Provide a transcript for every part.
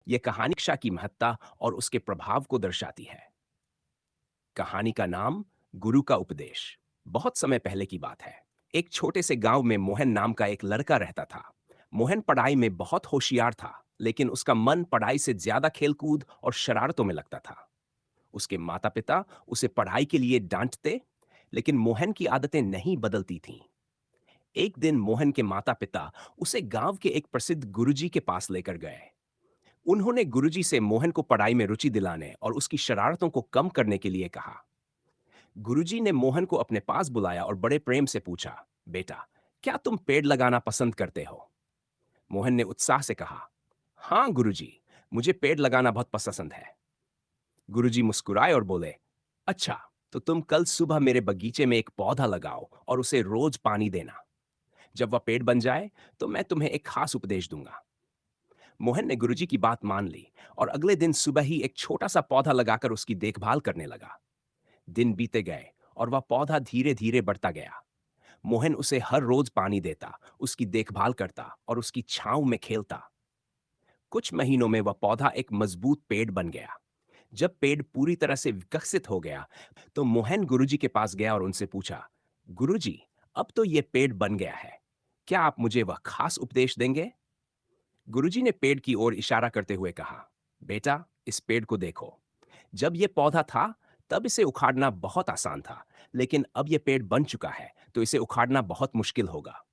यह कहानी शिक्षा की महत्ता और उसके प्रभाव को दर्शाती है। कहानी का नाम गुरु का उपदेश। बहुत समय पहले की बात है। एक छोटे से गांव में मोहन नाम का एक लड़का रहता था। मोहन पढ़ाई में बहुत होशियार था, लेकिन उसका मन पढ़ाई से ज्यादा खेलकूद और शरारतों में लगता था। उसके माता-पिता उसे पढ़ाई के लिए डांटते, लेकिन मोहन की आदतें नहीं बदलती थीं। एक दिन मोहन के माता-पिता उसे गांव के एक प्रसिद्ध गुरुजी के पास लेकर गए। उन्होंने गुरुजी से मोहन को पढ़ाई में रुचि दिलाने और उसकी शरारतों को कम करने के लिए कहा। गुरुजी ने मोहन को अपने पास बुलाया और बड़े प्रेम से पूछा, बेटा, क्या तुम पेड़ लगाना पसंद करते हो? मोहन ने उत्साह से कहा, हाँ गुरुजी, मुझे पेड़ लगाना बहुत पसंद है। गुरुजी मुस्कुराए और बोले, अच्छा, तो तुम कल सुबह मेरे बगीचे में एक पौधा लगाओ और उसे रोज पानी देना। जब वह पेड़ बन जाए, तो मैं तुम्हें एक खास उपदेश दूंगा। मोहन ने गुरुजी की बात मान ली और अगले दिन सुबह ही एक छोटा सा पौधा लगाकर उसकी देखभाल करने लगा। दिन बीते गए और वह पौधा धीरे धीरे बढ़ता गया। मोहन उसे हर रोज पानी देता, उसकी देखभाल करता और उसकी छांव में खेलता। कुछ महीनों में वह पौधा एक मजबूत पेड़ बन गया। जब पेड़ पूरी तरह से विकसित हो गया, तो मोहन गुरुजी के पास गया और उनसे पूछा, गुरुजी, अब तो यह पेड़ बन गया है, क्या आप मुझे वह खास उपदेश देंगे? गुरुजी ने पेड़ की ओर इशारा करते हुए कहा, बेटा, इस पेड़ को देखो। जब यह पौधा था, तब इसे उखाड़ना बहुत आसान था, लेकिन अब यह पेड़ बन चुका है, तो इसे उखाड़ना बहुत मुश्किल होगा।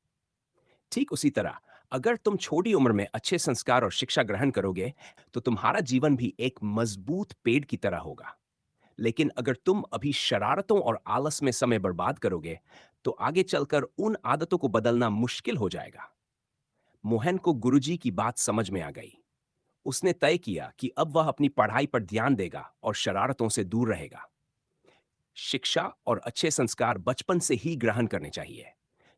ठीक उसी तरह, अगर तुम छोटी उम्र में अच्छे संस्कार और शिक्षा ग्रहण करोगे, तो तुम्हारा जीवन भी एक मजबूत पेड़ की तरह होगा। लेकिन अगर तुम अभी शरारतों और आलस में समय बर्बाद करोगे, तो आगे चलकर उन आदतों को बदलना मुश्किल हो जाएगा। मोहन को गुरुजी की बात समझ में आ गई। उसने तय किया कि अब वह अपनी पढ़ाई पर ध्यान देगा और शरारतों से दूर रहेगा। शिक्षा और अच्छे संस्कार बचपन से ही ग्रहण करने चाहिए।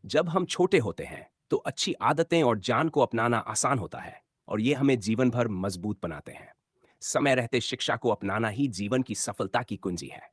जब हम छोटे होते हैं, तो अच्छी आदतें और ज्ञान को अपनाना आसान होता है और ये हमें जीवन भर मजबूत बनाते हैं। समय रहते शिक्षा को अपनाना ही जीवन की सफलता की कुंजी है।